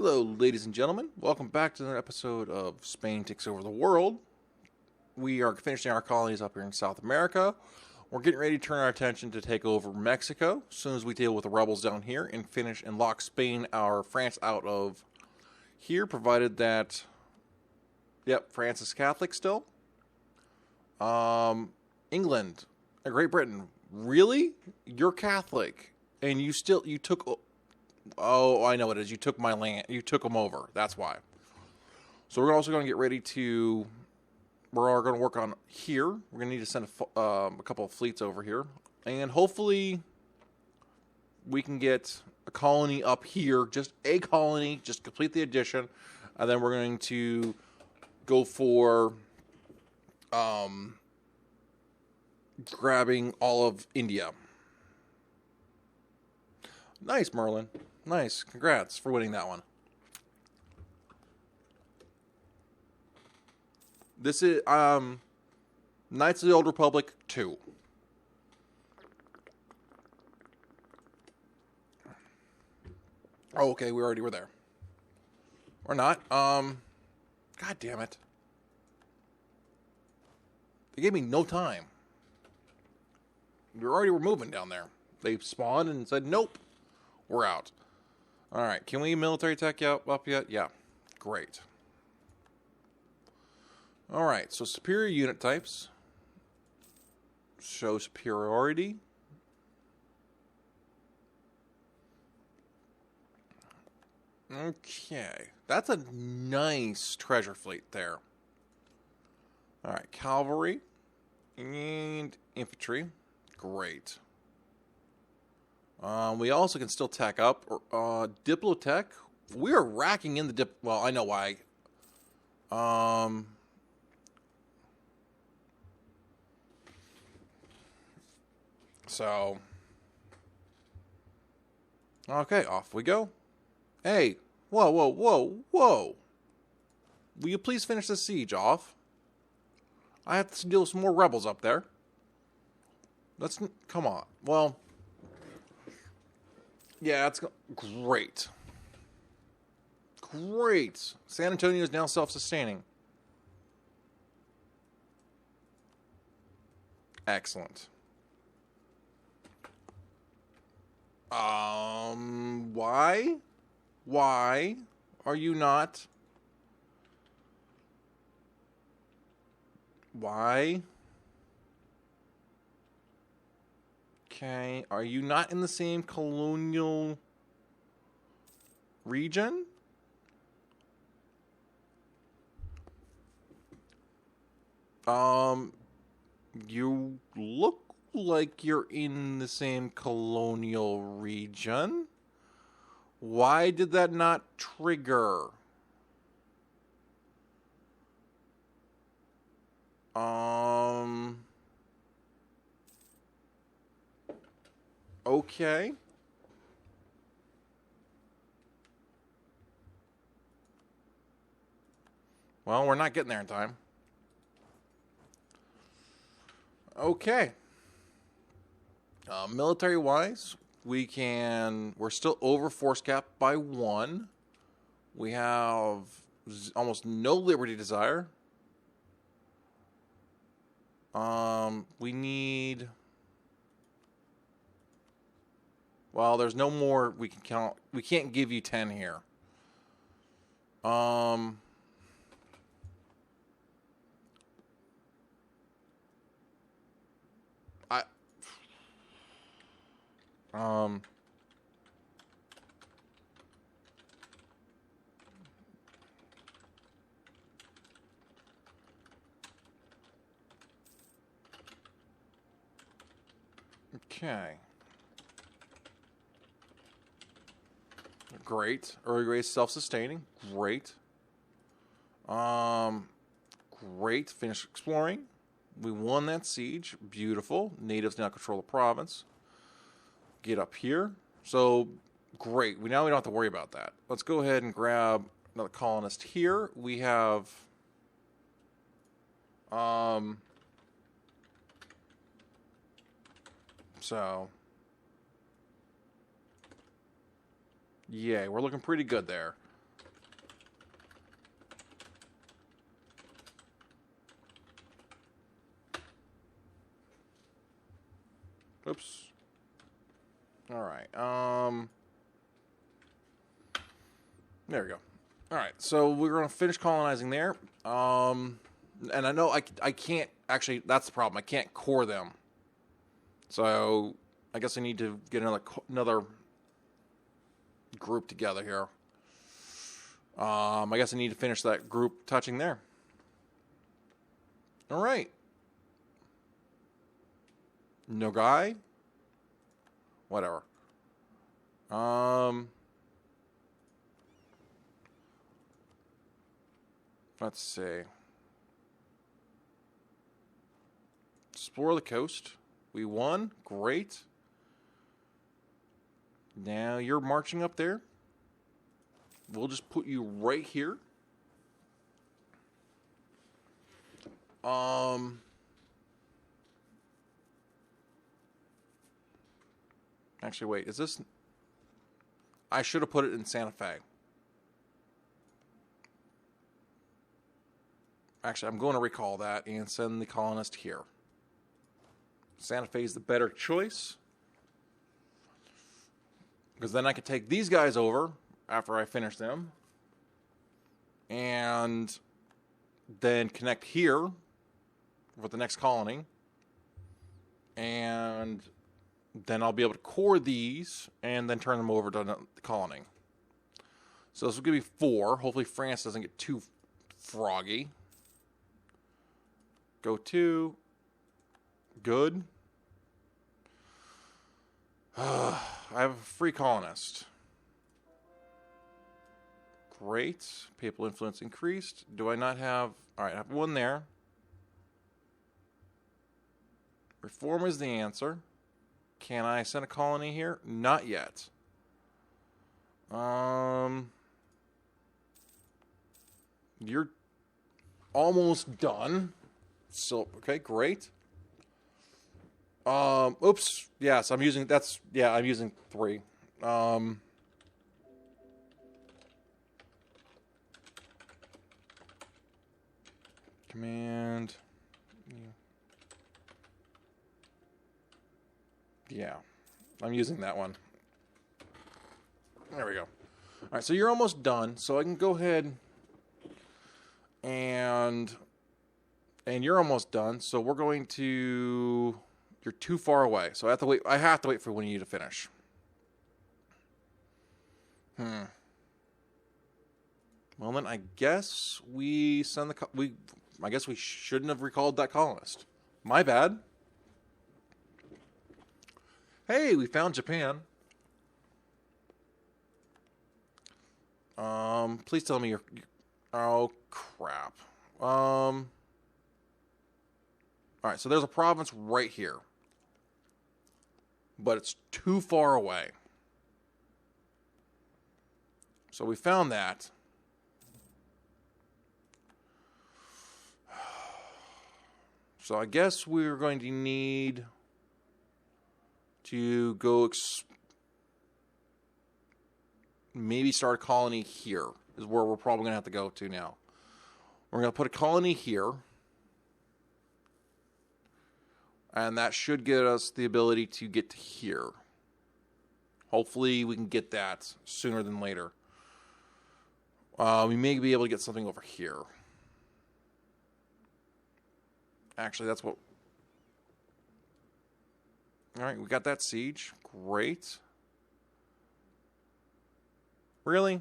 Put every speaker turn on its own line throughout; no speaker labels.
Hello, ladies and gentlemen. Welcome back to another episode of Spain Takes Over the World. We are finishing our colonies up here in South America. We're getting ready to turn our attention to take over Mexico as soon as we deal with the rebels down here and finish and lock Spain or France out of here, provided that, yep, France is Catholic still. England, Great Britain, really? You're Catholic, and you took... Oh, I know what it is. You took my land. You took them over. That's why. So we're also going to get ready to... We're going to work on here. We're going to need to send a couple of fleets over here. And hopefully we can get a colony up here. Just a colony. Just complete the addition. And then we're going to go for grabbing all of India. Nice, Merlin. Nice. Congrats for winning that one. This is Knights of the Old Republic 2. Oh, okay, we already were there. Or not. God damn it. They gave me no time. We already were moving down there. They spawned and said, nope, we're out. All right, can we military tech up yet? Yeah, great. All right, so superior unit types. Show superiority. Okay, that's a nice treasure fleet there. All right, cavalry and infantry. Great. We also can still tech up. Diplotech. We are racking in the well, I know why. So. Okay, off we go. Hey. Whoa, whoa, whoa, whoa. Will you please finish the siege off? I have to deal with some more rebels up there. Come on. Well. Yeah, that's great. Great. San Antonio is now self-sustaining. Excellent. Why? Why are you not? Why? Okay, are you not in the same colonial region? You look like you're in the same colonial region. Why did that not trigger? Okay. Well, we're not getting there in time. Okay. Military-wise, we're still over force cap by 1. We have almost no liberty desire. We need... Well, there's no more we can count. We can't give you 10 here. Okay. Great. Early grade self-sustaining. Great. Great. Finish exploring. We won that siege. Beautiful. Natives now control the province. Get up here. So, great. Now we don't have to worry about that. Let's go ahead and grab another colonist here. We have... So... Yay, we're looking pretty good there. Oops. All right. There we go. All right. So we're going to finish colonizing there. And I know I can't actually. That's the problem. I can't core them. So I guess I need to get another group together here. I guess I need to finish that group touching there. All right. No guy. Whatever. Let's see. Explore the coast. We won. Great. Now you're marching up there. We'll just put you right here. Actually, wait. Is this... I should have put it in Santa Fe. Actually, I'm going to recall that and send the colonist here. Santa Fe is the better choice. Because then I could take these guys over after I finish them. And then connect here with the next colony. And then I'll be able to core these and then turn them over to the colony. So this will give me 4. Hopefully France doesn't get too froggy. Go to. Good. I have a free colonist. Great. Papal influence increased. Do I not have... Alright, I have one there. Reform is the answer. Can I send a colony here? Not yet. You're almost done. So, okay, great. Oops. Yes, I'm using... That's... Yeah, I'm using 3. Command... Yeah, I'm using that one. There we go. All right, so you're almost done. So I can go ahead and you're almost done. So we're going to... You're too far away. So I have to wait. I have to wait for one of you to finish. Well, then I guess we send the... I guess we shouldn't have recalled that colonist. My bad. Hey, we found Japan. Please tell me you're... Oh, crap. Alright, so there's a province right here. But it's too far away. So we found that. So I guess we're going to need... to go maybe start a colony here is where we're probably going to have to go to now. We're going to put a colony here. And that should get us the ability to get to here. Hopefully we can get that sooner than later. We may be able to get something over here. Actually, that's what... Alright, we got that siege. Great. Really?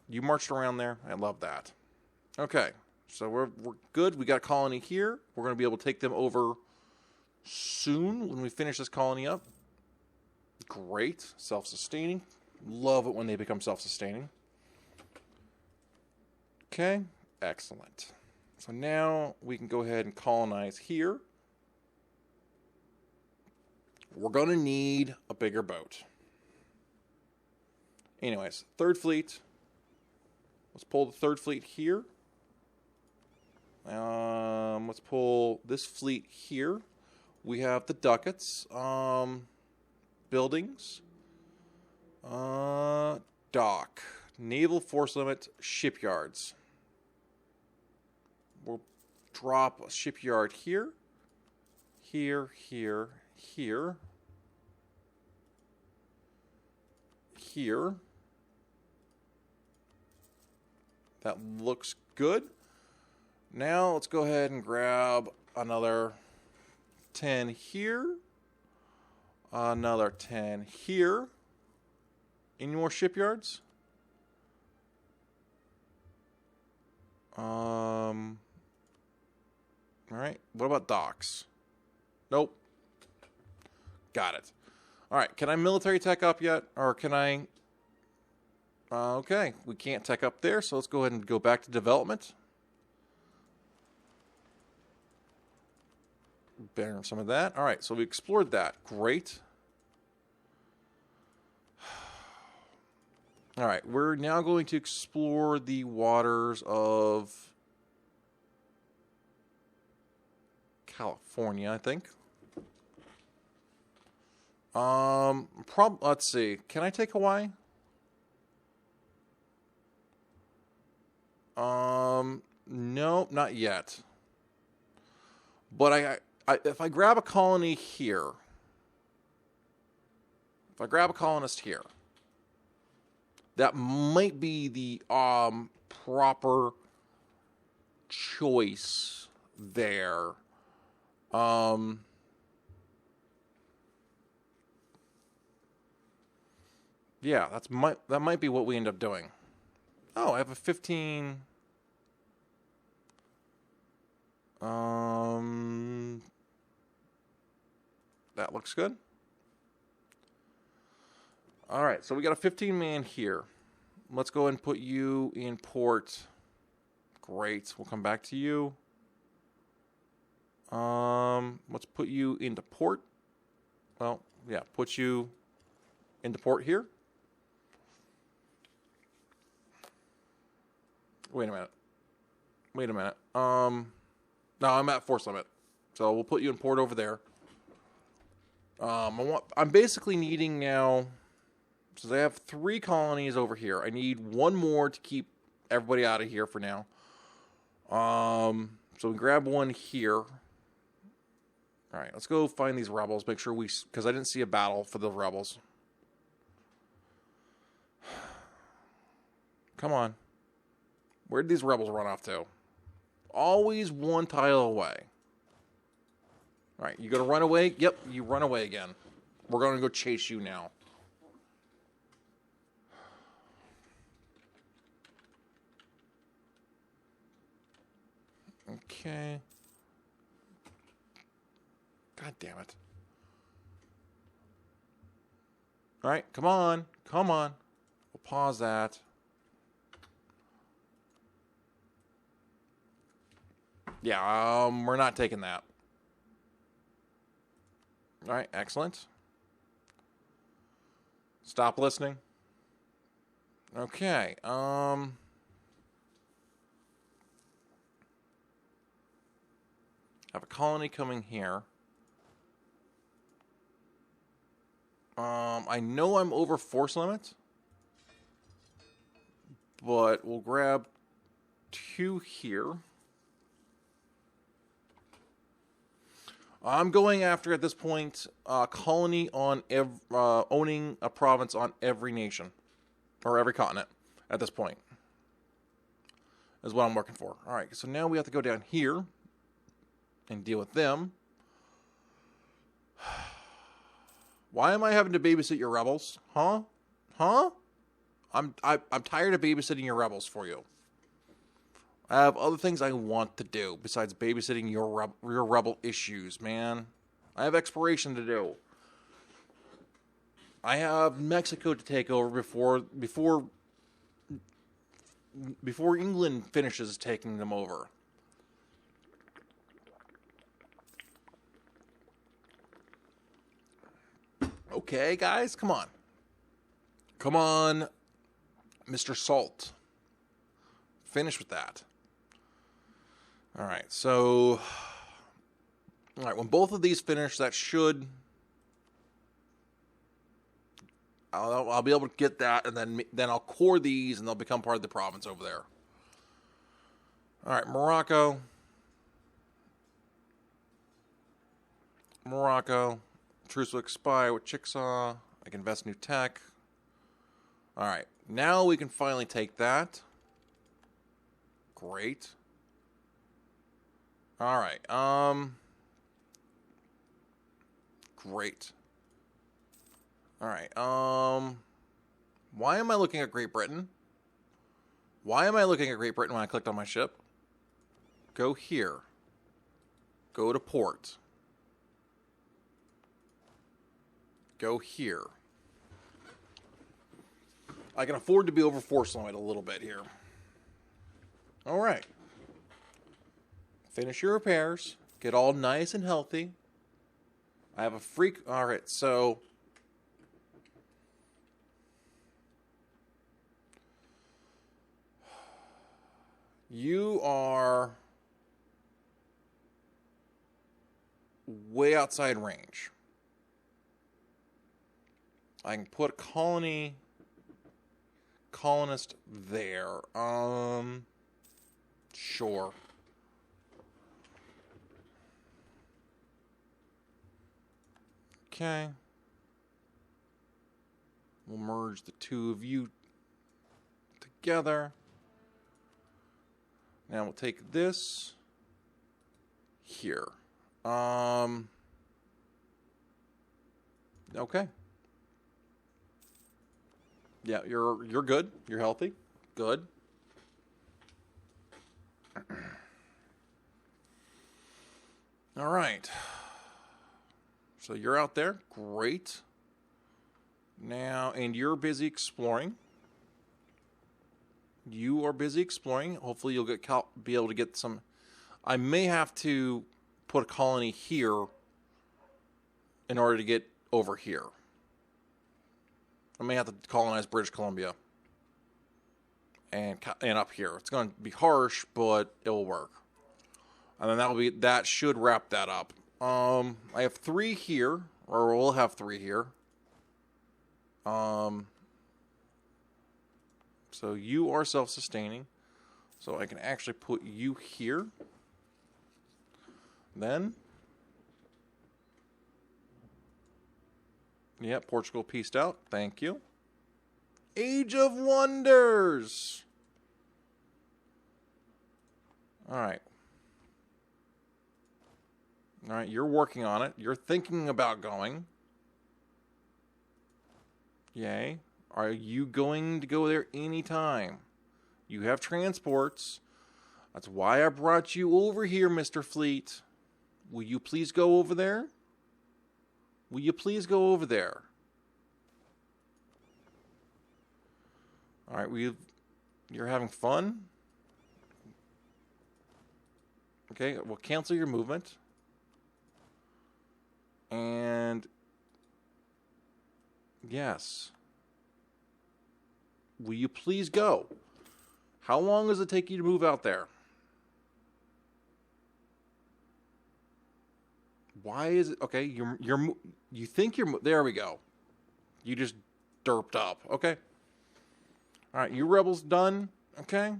You marched around there? I love that. Okay, so we're good. We got a colony here. We're going to be able to take them over soon when we finish this colony up. Great. Self-sustaining. Love it when they become self-sustaining. Okay, excellent. So now we can go ahead and colonize here. We're going to need a bigger boat. Anyways, third fleet. Let's pull the third fleet here. Let's pull this fleet here. We have the ducats. Buildings. Dock. Naval force limit. Shipyards. We'll drop a shipyard here. Here. here. That looks good. Now let's go ahead and grab another 10 here. Another 10 here. Any more shipyards? All right. What about docks? Nope. Got it. All right. Can I military tech up yet? Or can I... okay. We can't tech up there, so let's go ahead and go back to development. Bear some of that. All right. So we explored that. Great. All right. We're now going to explore the waters of California, I think. Let's see. Can I take Hawaii? No, not yet. But if I grab a colony here, if I grab a colonist here, that might be the proper choice there. Yeah, that might be what we end up doing. Oh, I have a 15. That looks good. All right, so we got a 15-man here. Let's go ahead and put you in port. Great. We'll come back to you. Let's put you into port. Well, yeah, put you into port here. Wait a minute. No, I'm at force limit. So we'll put you in port over there. I'm basically needing now, since I have 3 colonies over here, I need 1 more to keep everybody out of here for now. So we grab 1 here. All right, let's go find these rebels. Make sure because I didn't see a battle for the rebels. Come on. Where did these rebels run off to? Always 1 tile away. All right, you gonna run away? Yep, you run away again. We're gonna go chase you now. Okay. God damn it. All right, come on. Come on. We'll pause that. Yeah, we're not taking that. All right, excellent. Stop listening. Okay, have a colony coming here. I know I'm over force limit, but we'll grab 2 here. I'm going after, at this point, a colony on owning a province on every nation, or every continent, at this point, is what I'm working for. All right, so now we have to go down here and deal with them. Why am I having to babysit your rebels? Huh? I'm tired of babysitting your rebels for you. I have other things I want to do besides babysitting your rebel issues, man. I have exploration to do. I have Mexico to take over before England finishes taking them over. Okay, guys, come on. Come on, Mr. Salt. Finish with that. All right, so... All right, when both of these finish, that should... I'll be able to get that, and then I'll core these, and they'll become part of the province over there. All right, Morocco. Truce will expire with Chickasaw. I can invest new tech. All right. Now we can finally take that. Great. All right. Great. All right. Why am I looking at Great Britain? Why am I looking at Great Britain when I clicked on my ship? Go here. Go to port. Go here. I can afford to be over force limit a little bit here. All right. Finish your repairs. Get all nice and healthy. I have a freak. All right, so you are way outside range. I can put a colonist there. Sure. Okay. We'll merge the two of you together. Now we'll take this here. Okay. Yeah, you're good. You're healthy. Good. All right. So you're out there. Great. Now, and you're busy exploring. You are busy exploring. Hopefully you'll be able to get some. I may have to put a colony here in order to get over here. I may have to colonize British Columbia and up here. It's going to be harsh, but it will work. And then that should wrap that up. I have 3 here, or we'll have 3 here. So you are self-sustaining. So I can actually put you here. Then, yeah, Portugal pieced out. Thank you. Age of Wonders. All right. All right, you're working on it. You're thinking about going. Yay. Are you going to go there anytime? You have transports. That's why I brought you over here, Mr. Fleet. Will you please go over there? Will you please go over there? All right, you're having fun? Okay, we'll cancel your movement. And yes. Will you please go? How long does it take you to move out there? Why is it okay? You think you're there? We go. You just derped up. Okay. All right, you rebels done. Okay.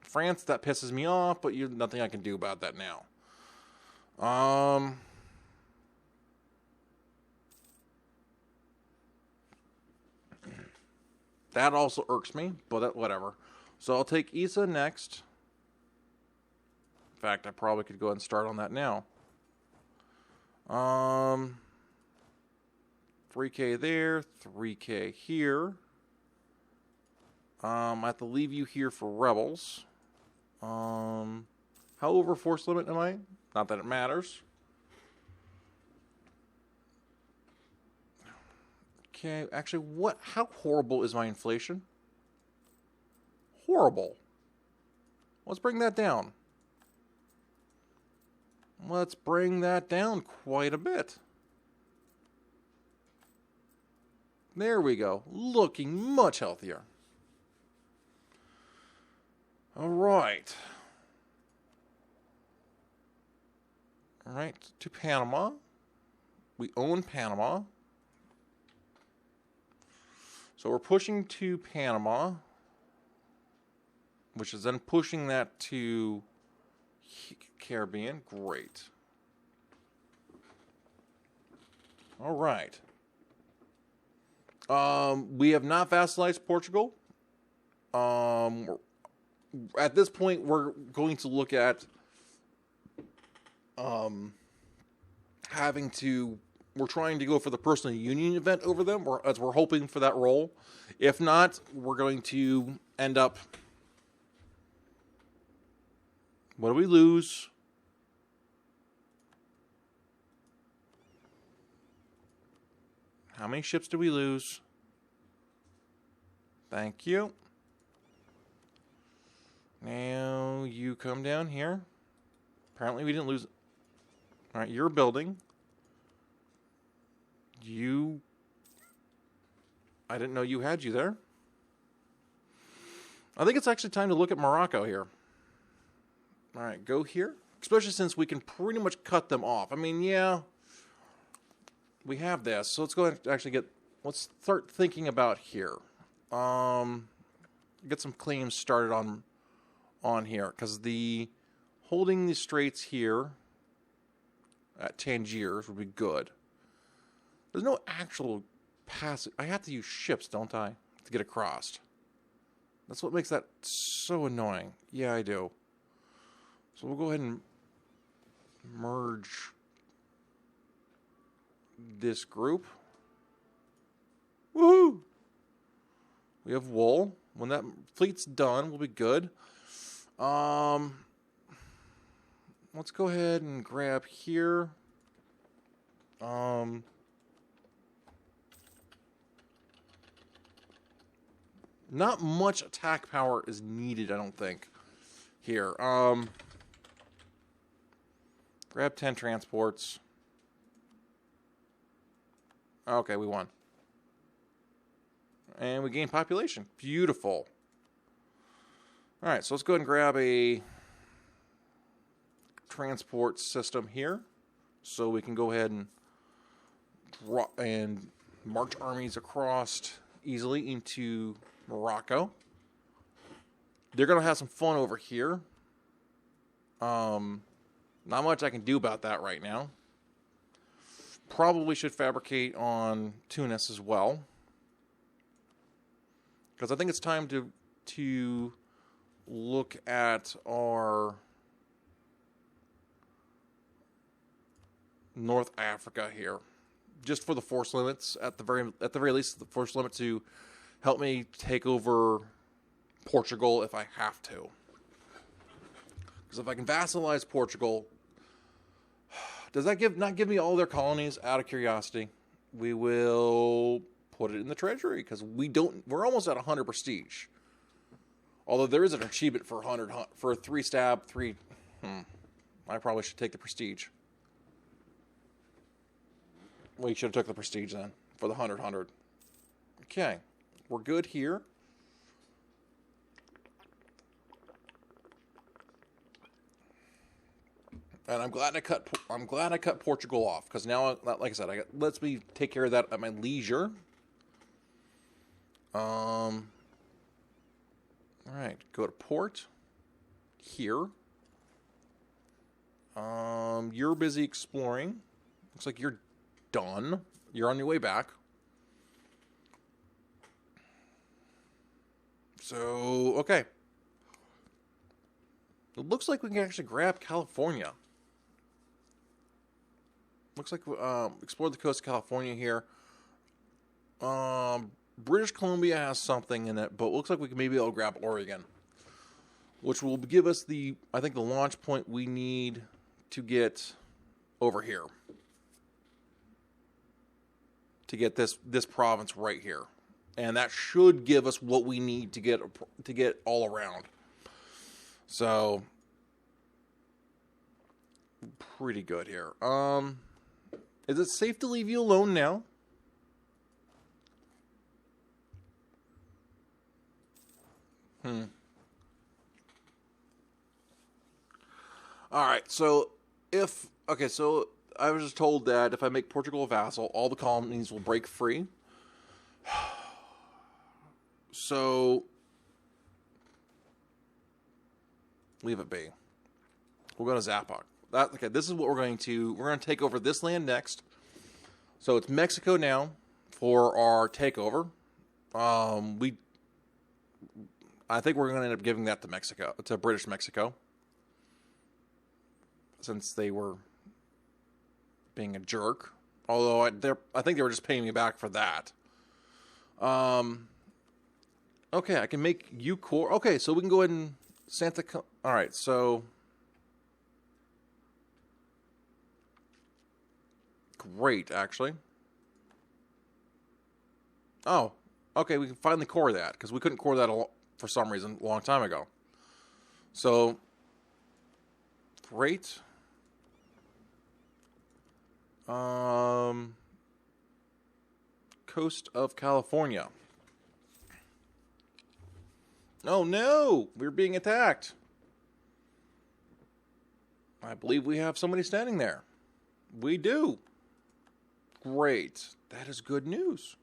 France, that pisses me off, but nothing I can do about that now. That also irks me, but whatever. So I'll take Isa next. In fact, I probably could go ahead and start on that now. 3K there, 3K here. I have to leave you here for rebels. How over force limit am I? Not that it matters. Okay, actually, how horrible is my inflation? Horrible. Let's bring that down. Let's bring that down quite a bit. There we go. Looking much healthier. All right. All right, to Panama. We own Panama. So we're pushing to Panama, which is then pushing that to Caribbean. Great. All right. We have not vassalized Portugal. At this point, we're going to look at we're trying to go for the personal union event over them, as we're hoping for that role. If not, we're going to end up... What do we lose? How many ships do we lose? Thank you. Now you come down here. Apparently we didn't lose... Alright, you're building. I didn't know you had you there. I think it's actually time to look at Morocco here. Alright, go here. Especially since we can pretty much cut them off. I mean, yeah, we have this. So let's go ahead and actually let's start thinking about here. Get some claims started on here. Because holding the straits here at Tangiers would be good. There's no actual passage. I have to use ships, don't I, to get across. That's what makes that so annoying. Yeah, I do. So we'll go ahead and merge this group. Woohoo! We have wool. When that fleet's done, we'll be good. Let's go ahead and grab here. Not much attack power is needed, I don't think. Here. Grab 10 transports. Okay, we won. And we gain population. Beautiful. Alright, so let's go ahead and grab a transport system here. So we can go ahead and march armies across easily into Morocco. They're going to have some fun over here. Not much I can do about that right now. Probably should fabricate on Tunis as well. Because I think it's time to look at our North Africa here. Just for the force limits, at the very least, the force limit to help me take over Portugal if I have to. Because if I can vassalize Portugal, does that not give me all their colonies? Out of curiosity, we will put it in the treasury because we're almost at 100 prestige. Although there is an achievement for 100 for 3 stab 3. I probably should take the prestige. Well, you should have took the prestige then for the 100. Okay, we're good here. And I'm glad I cut Portugal off because now, like I said, lets me take care of that at my leisure. All right, go to port here. You're busy exploring. Looks like you're done. You're on your way back. So, okay. It looks like we can actually grab California. Looks like explore the coast of California here. British Columbia has something in it, but it looks like we can maybe be able to grab Oregon, which will give us I think the launch point we need to get over here to get this province right here, and that should give us what we need to get all around. So pretty good here. Is it safe to leave you alone now? Alright, so so I was just told that if I make Portugal a vassal, all the colonies will break free. So leave it be. We'll go to Zapoc. Okay, this is what we're going to take over this land next. So it's Mexico now for our takeover. I think we're going to end up giving that to Mexico, to British Mexico, since they were being a jerk. Although I think they were just paying me back for that. Okay, I can make you core. Okay, so we can go ahead and all right, so great, actually. Oh, okay, we can finally core that because we couldn't core that for some reason a long time ago. So great. Coast of California. Oh no, we're being attacked. I believe we have somebody standing there. We do. Great. That is good news.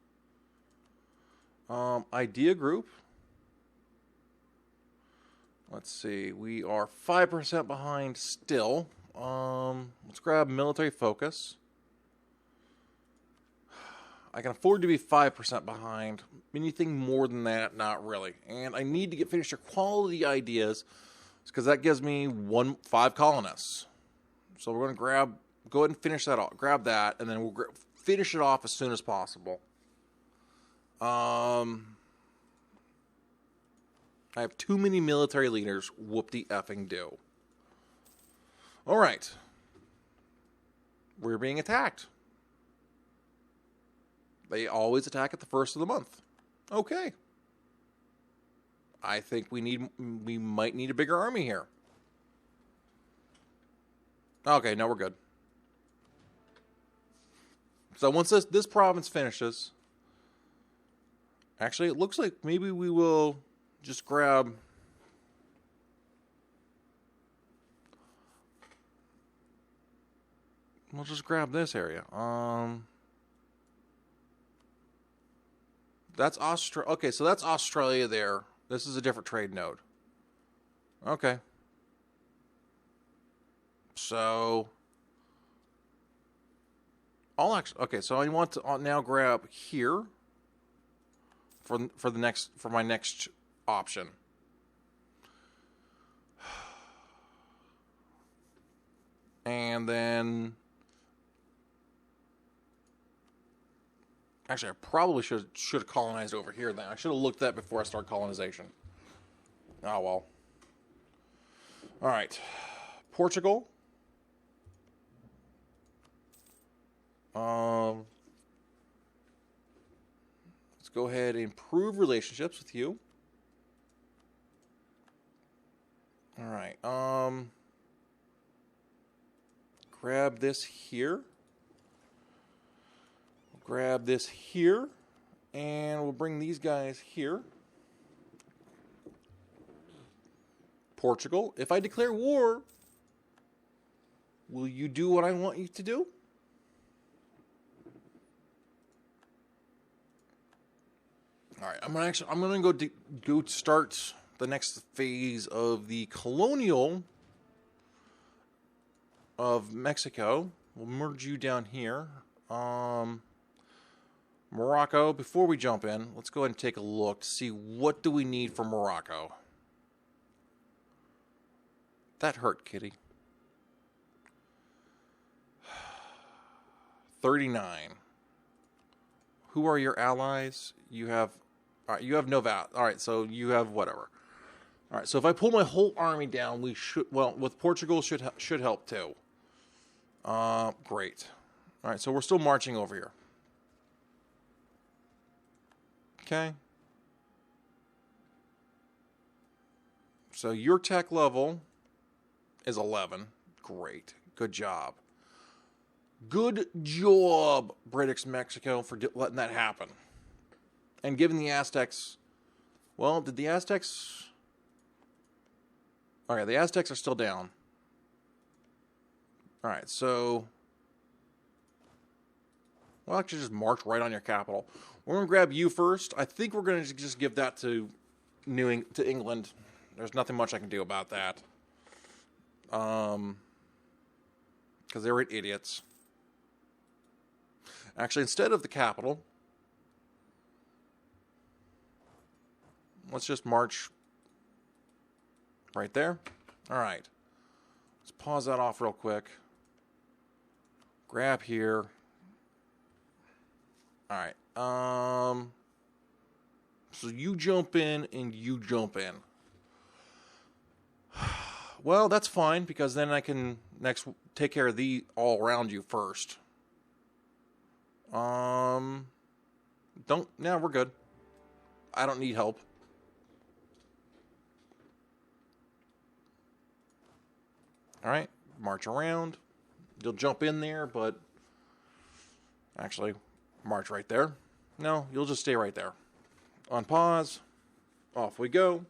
Idea group. Let's see. We are 5% behind still. Let's grab military focus. I can afford to be 5% behind. Anything more than that, not really. And I need to finish your quality ideas because that gives me 5 colonists. So we're going to go ahead and finish that off. Grab that, and then we'll finish it off as soon as possible. I have too many military leaders. Whoop-de-effing do. All right. We're being attacked. They always attack at the first of the month. Okay. I think we might need a bigger army here. Okay, no, we're good. So once this province finishes, actually, it looks like maybe we will just grab. We'll just grab this area. That's Australia. Okay, so that's Australia there. This is a different trade node. Okay. So okay, so I want to now grab here for my next option. And then actually, I probably should have colonized over here then. I should have looked at that before I start colonization. Oh, well. All right. Portugal. Let's go ahead and improve relationships with you. All right. Grab this here. Grab this here, and we'll bring these guys here. Portugal, if I declare war, will you do what I want you to do? All right, I'm gonna go start the next phase of the colonial of Mexico. We'll merge you down here. Morocco, before we jump in, let's go ahead and take a look to see what do we need for Morocco. That hurt, kitty. 39. Who are your allies? You have no VAT. All right, so you have whatever. All right, so if I pull my whole army down, we should, well, with Portugal should help too. Great. All right, so we're still marching over here. Okay. So your tech level is 11. Great. Good job. Good job, British Mexico, for letting that happen. And giving the Aztecs... Well, did the Aztecs... Okay, the Aztecs are still down. Alright, so... Well, actually just march right on your capital. We're going to grab you first. I think we're going to just give that to England. There's nothing much I can do about that. Because they were idiots. Actually, instead of the capital, let's just march right there. All right. Let's pause that off real quick. Grab here. All right. So you jump in and you jump in. Well, that's fine because then I can next take care of the all around you first. We're good. I don't need help. All right, march around. You'll jump in there, but actually, march right there. No, you'll just stay right there. On pause. Off we go.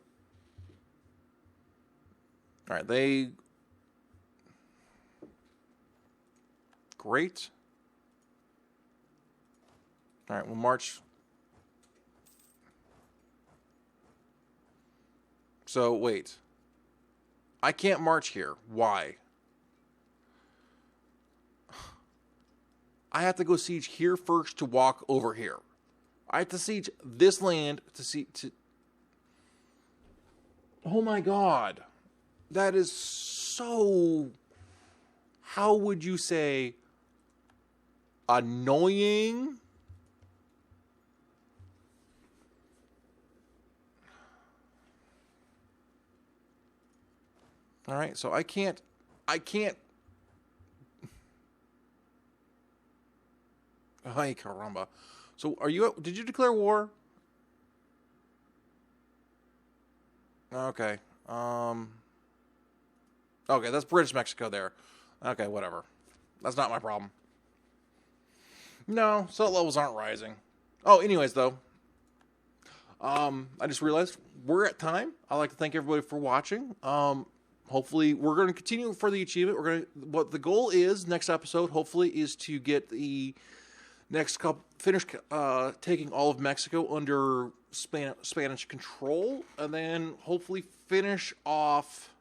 All right, great. All right, we'll march. So, wait. I can't march here. Why? I have to go siege here first to walk over here. I have to siege this land to Oh my god. That is so... How would you say... annoying? All right, so I can't. Ay, caramba. So did you declare war? Okay. Okay, that's British Mexico there. Okay, whatever. That's not my problem. No, salt levels aren't rising. Oh, anyways, though. I just realized we're at time. I'd like to thank everybody for watching. Hopefully, we're going to continue for the achievement. What the goal is next episode, hopefully, is to get the next couple finish taking all of Mexico under Spanish control, and then hopefully finish off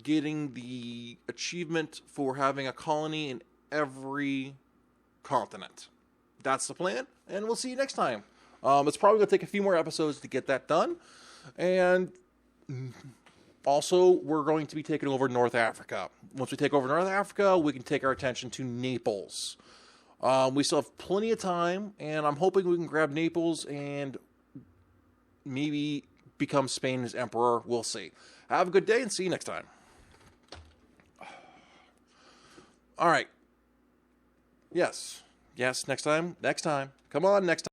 getting the achievement for having a colony in every continent. That's the plan, and we'll see you next time. It's probably going to take a few more episodes to get that done, and also, we're going to be taking over North Africa. Once we take over North Africa, we can take our attention to Naples. We still have plenty of time, and I'm hoping we can grab Naples and maybe become Spain's emperor. We'll see. Have a good day, and see you next time. All right. Yes. Yes, next time. Next time. Come on, next time.